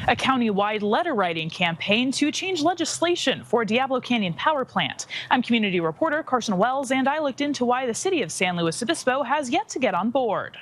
A county-wide letter-writing campaign to change legislation for Diablo Canyon power plant. I'm community reporter Carson Wells, and I looked into why the city of San Luis Obispo has yet to get on board.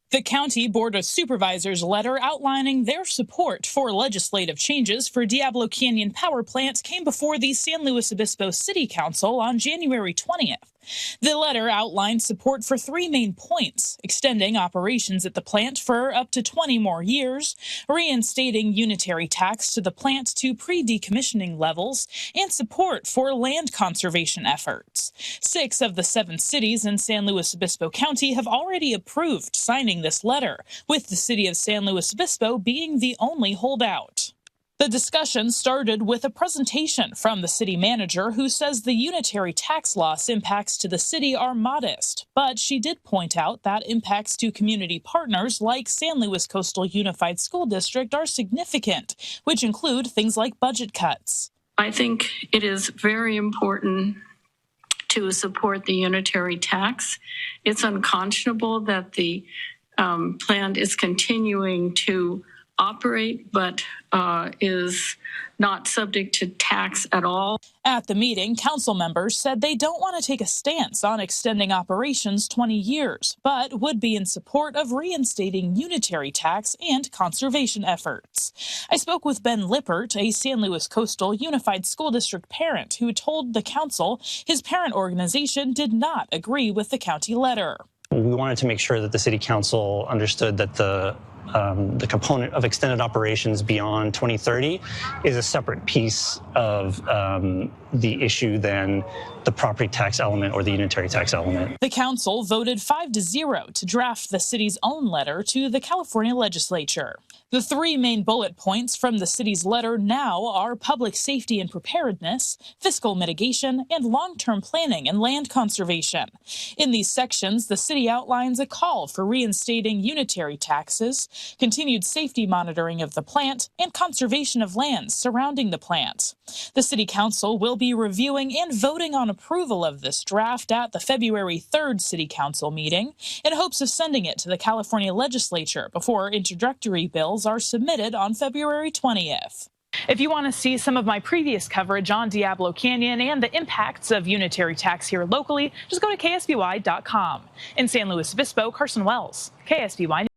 The County Board of Supervisors letter outlining their support for legislative changes for Diablo Canyon power plant came before the San Luis Obispo City Council on January 20th. The letter outlined support for three main points: extending operations at the plant for up to 20 more years, reinstating unitary tax to the plant to pre-decommissioning levels, and support for land conservation efforts. 6 of the 7 cities in San Luis Obispo County have already approved signing this letter, with the city of San Luis Obispo being the only holdout. The discussion started with a presentation from the city manager, who says the unitary tax loss impacts to the city are modest, but she did point out that impacts to community partners like San Luis Coastal Unified School District are significant, which include things like budget cuts. I think it is very important to support the unitary tax. It's unconscionable that the plant is continuing to operate, but is not subject to tax at all. At the meeting, council members said they don't want to take a stance on extending operations 20 years, but would be in support of reinstating unitary tax and conservation efforts. I spoke with Ben Lippert, a San Luis Coastal Unified School District parent, who told the council his parent organization did not agree with the county letter. We wanted to make sure that the city council understood that the component of extended operations beyond 2030 is a separate piece of the issue than the property tax element or the unitary tax element. The council voted 5-0 to draft the city's own letter to the California legislature. The 3 main bullet points from the city's letter now are public safety and preparedness, fiscal mitigation, and long-term planning and land conservation. In these sections, the city outlines a call for reinstating unitary taxes, continued safety monitoring of the plant, and conservation of lands surrounding the plant. The City Council will be reviewing and voting on approval of this draft at the February 3rd City Council meeting in hopes of sending it to the California legislature before introductory bills are submitted on February 20th. If you want to see some of my previous coverage on Diablo Canyon and the impacts of unitary tax here locally, just go to ksby.com. In San Luis Obispo, Carson Wells, KSBY.